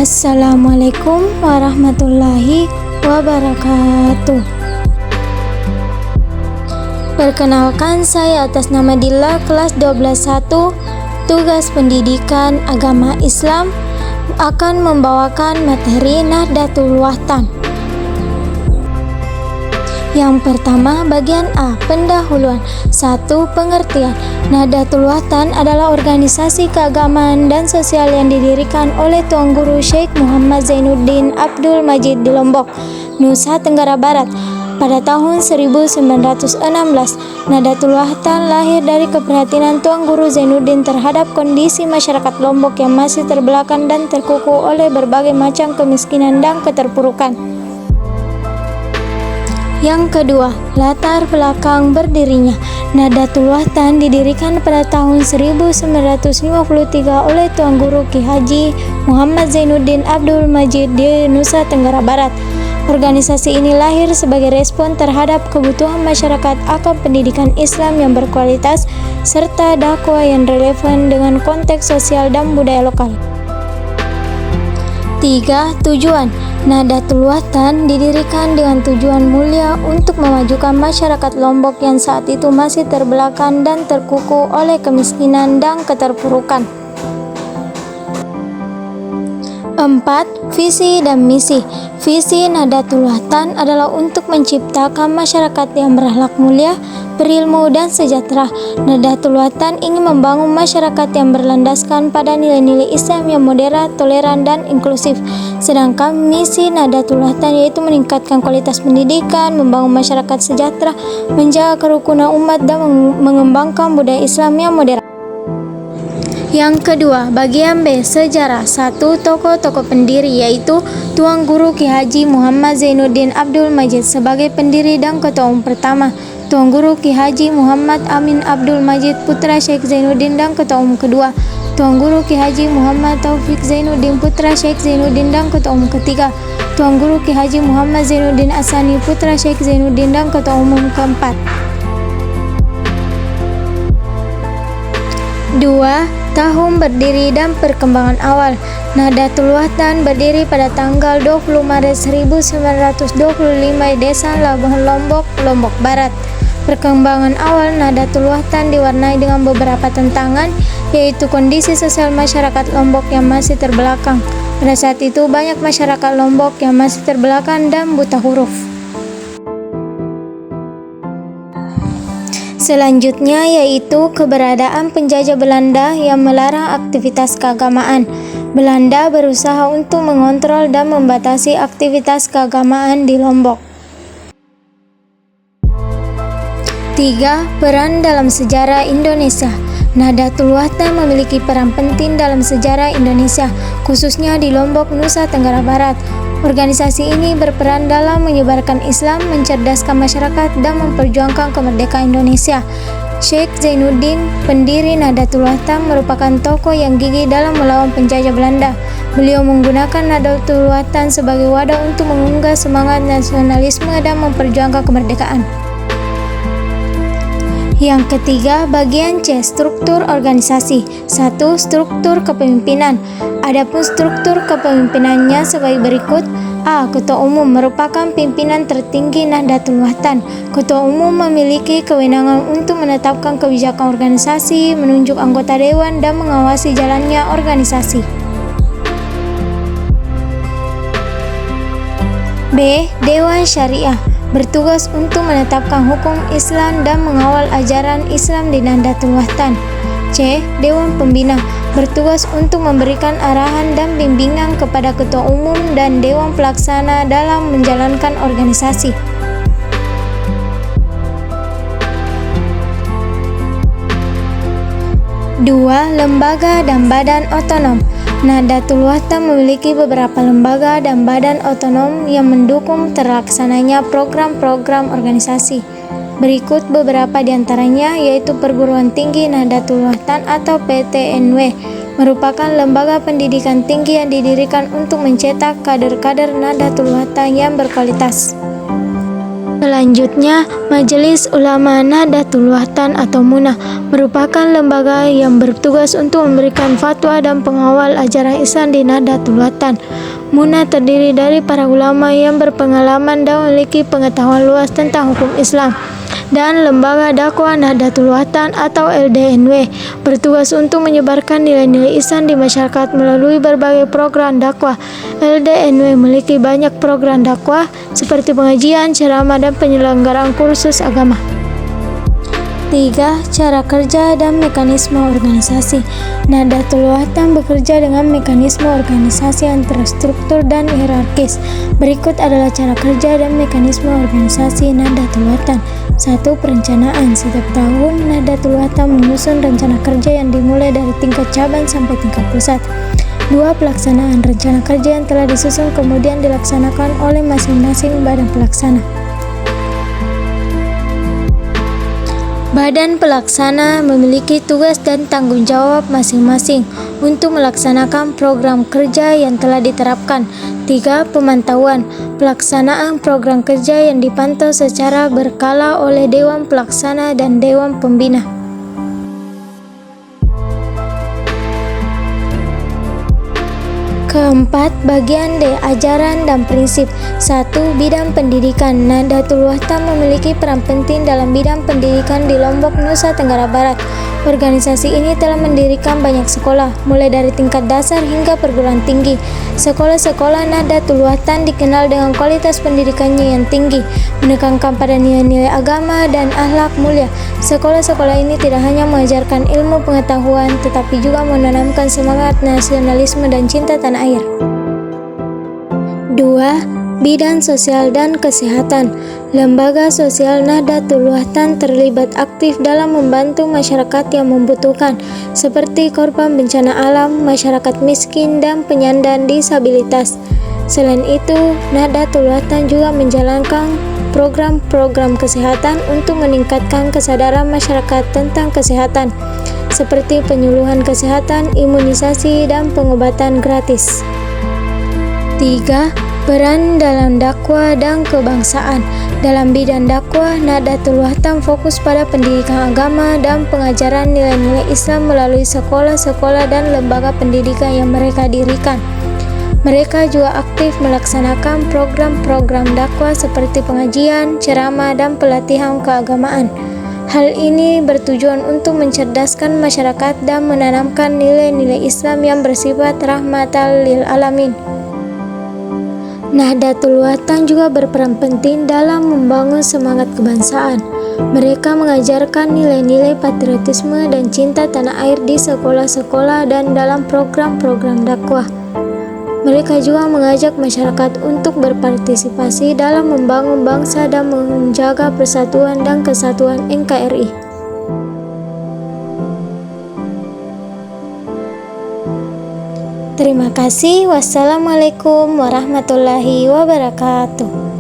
Assalamualaikum warahmatullahi wabarakatuh. Perkenalkan, saya atas nama Dilla, kelas 12.1, tugas pendidikan agama Islam, akan membawakan materi Nahdlatul Watan. Yang pertama, bagian A, pendahuluan. 1. Pengertian. Nahdlatul Watan adalah organisasi keagamaan dan sosial yang didirikan oleh Tuan Guru Syekh Muhammad Zainuddin Abdul Majid di Lombok, Nusa Tenggara Barat pada tahun 1916. Nahdlatul Watan lahir dari keprihatinan Tuan Guru Zainuddin terhadap kondisi masyarakat Lombok yang masih terbelakang dan terkuku oleh berbagai macam kemiskinan dan keterpurukan. Yang kedua, latar belakang berdirinya. Nahdlatul Watan didirikan pada tahun 1953 oleh Tuan Guru Ki Haji Muhammad Zainuddin Abdul Majid di Nusa Tenggara Barat. Organisasi ini lahir sebagai respon terhadap kebutuhan masyarakat akan pendidikan Islam yang berkualitas serta dakwah yang relevan dengan konteks sosial dan budaya lokal. 3. Tujuan. Nahdlatul Watan didirikan dengan tujuan mulia untuk memajukan masyarakat Lombok yang saat itu masih terbelakang dan terkuku oleh kemiskinan dan keterpurukan. 4. Visi dan misi. Visi Nahdlatul Watan adalah untuk menciptakan masyarakat yang berakhlak mulia, berilmu dan sejahtera. Nahdlatul Watan ingin membangun masyarakat yang berlandaskan pada nilai-nilai Islam yang moderat, toleran dan inklusif. Sedangkan misi Nahdlatul Watan yaitu meningkatkan kualitas pendidikan, membangun masyarakat sejahtera, menjaga kerukunan umat dan mengembangkan budaya Islam yang moderat. Yang kedua, bagian B, sejarah. 1. Tokoh-tokoh pendiri, yaitu Tuan Guru Ki Haji Muhammad Zainuddin Abdul Majid sebagai pendiri dan ketua umum pertama, Tuan Guru Ki Haji Muhammad Amin Abdul Majid putra Syekh Zainuddin dan ketua umum kedua, Tuan Guru Ki Haji Muhammad Taufik Zainuddin putra Syekh Zainuddin dan ketua umum ketiga, Tuan Guru Ki Haji Muhammad Zainuddin Asani putra Syekh Zainuddin dan ketua umum keempat. 2. Tahun berdiri dan perkembangan awal. Nahdlatul Watan berdiri pada tanggal 20 Maret 1925 di Desa Labuhan Lombok, Lombok Barat. Perkembangan awal Nahdlatul Watan diwarnai dengan beberapa tantangan, yaitu kondisi sosial masyarakat Lombok yang masih terbelakang. Pada saat itu banyak masyarakat Lombok yang masih terbelakang dan buta huruf. Selanjutnya yaitu keberadaan penjajah Belanda yang melarang aktivitas keagamaan. Belanda berusaha untuk mengontrol dan membatasi aktivitas keagamaan di Lombok. 3. Peran dalam sejarah Indonesia. Nahdlatul Watan memiliki peran penting dalam sejarah Indonesia, khususnya di Lombok, Nusa Tenggara Barat. Organisasi ini berperan dalam menyebarkan Islam, mencerdaskan masyarakat, dan memperjuangkan kemerdekaan Indonesia. Syekh Zainuddin, pendiri Nahdlatul Watan, merupakan tokoh yang gigih dalam melawan penjajah Belanda. Beliau menggunakan Nahdlatul Watan sebagai wadah untuk mengunggah semangat nasionalisme dan memperjuangkan kemerdekaan. Yang ketiga, bagian C, struktur organisasi. 1. Struktur kepemimpinan. Adapun struktur kepemimpinannya sebagai berikut. A. Ketua Umum merupakan pimpinan tertinggi Nahdlatul Watan. Ketua Umum memiliki kewenangan untuk menetapkan kebijakan organisasi, menunjuk anggota dewan, dan mengawasi jalannya organisasi. B. Dewan Syariah bertugas untuk menetapkan hukum Islam dan mengawal ajaran Islam di Nahdlatul Watan. C. Dewan Pembina bertugas untuk memberikan arahan dan bimbingan kepada Ketua Umum dan Dewan Pelaksana dalam menjalankan organisasi. 2. Lembaga dan badan otonom. Nahdlatul Watan memiliki beberapa lembaga dan badan otonom yang mendukung terlaksananya program-program organisasi. Berikut beberapa di antaranya, yaitu Perguruan Tinggi Nahdlatul Watan atau PTNW, merupakan lembaga pendidikan tinggi yang didirikan untuk mencetak kader-kader Nahdlatul Watan yang berkualitas. Selanjutnya, Majelis Ulama Nahdlatul Watan atau MUNA merupakan lembaga yang bertugas untuk memberikan fatwa dan pengawal ajaran Islam di Nahdlatul Watan. MUNA terdiri dari para ulama yang berpengalaman dan memiliki pengetahuan luas tentang hukum Islam. Dan Lembaga Dakwah Nahdlatul Watan atau LDNW bertugas untuk menyebarkan nilai-nilai Islam di masyarakat melalui berbagai program dakwah. LDNW memiliki banyak program dakwah seperti pengajian, ceramah, dan penyelenggaraan kursus agama. 3. Cara kerja dan mekanisme organisasi. Nahdlatul Watan bekerja dengan mekanisme organisasi yang terstruktur dan hierarkis. Berikut adalah cara kerja dan mekanisme organisasi Nahdlatul Watan. 1. Perencanaan. Setiap tahun, Nahdlatul Watan menyusun rencana kerja yang dimulai dari tingkat cabang sampai tingkat pusat. 2. Pelaksanaan. Rencana kerja yang telah disusun kemudian dilaksanakan oleh masing-masing badan pelaksana. Badan pelaksana memiliki tugas dan tanggung jawab masing-masing untuk melaksanakan program kerja yang telah diterapkan. 3. Pemantauan. Pelaksanaan program kerja yang dipantau secara berkala oleh Dewan Pelaksana dan Dewan Pembina. Keempat, bagian D. Ajaran dan prinsip. 1. Bidang pendidikan. Nahdlatul Watan memiliki peran penting dalam bidang pendidikan di Lombok, Nusa Tenggara Barat. Organisasi ini telah mendirikan banyak sekolah, mulai dari tingkat dasar hingga perguruan tinggi. Sekolah-sekolah Nahdlatul Watan dikenal dengan kualitas pendidikannya yang tinggi, menekankan pada nilai-nilai agama dan akhlak mulia. Sekolah-sekolah ini tidak hanya mengajarkan ilmu pengetahuan, tetapi juga menanamkan semangat nasionalisme dan cinta tanah air. 2. Bidang sosial dan kesehatan. Lembaga sosial Nahdlatul Watan terlibat aktif dalam membantu masyarakat yang membutuhkan, seperti korban bencana alam, masyarakat miskin, dan penyandang disabilitas. Selain itu, Nahdlatul Watan juga menjalankan program-program kesehatan untuk meningkatkan kesadaran masyarakat tentang kesehatan, seperti penyuluhan kesehatan, imunisasi, dan pengobatan gratis. 3. Peran dalam dakwah dan kebangsaan. Dalam bidang dakwah, Nahdlatul Watan fokus pada pendidikan agama dan pengajaran nilai-nilai Islam melalui sekolah-sekolah dan lembaga pendidikan yang mereka dirikan. Mereka juga aktif melaksanakan program-program dakwah seperti pengajian, ceramah, dan pelatihan keagamaan. Hal ini bertujuan untuk mencerdaskan masyarakat dan menanamkan nilai-nilai Islam yang bersifat rahmatan lil alamin. Nahdlatul Watan juga berperan penting dalam membangun semangat kebangsaan. Mereka mengajarkan nilai-nilai patriotisme dan cinta tanah air di sekolah-sekolah dan dalam program-program dakwah. Mereka juga mengajak masyarakat untuk berpartisipasi dalam membangun bangsa dan menjaga persatuan dan kesatuan NKRI. Terima kasih. Wassalamualaikum warahmatullahi wabarakatuh.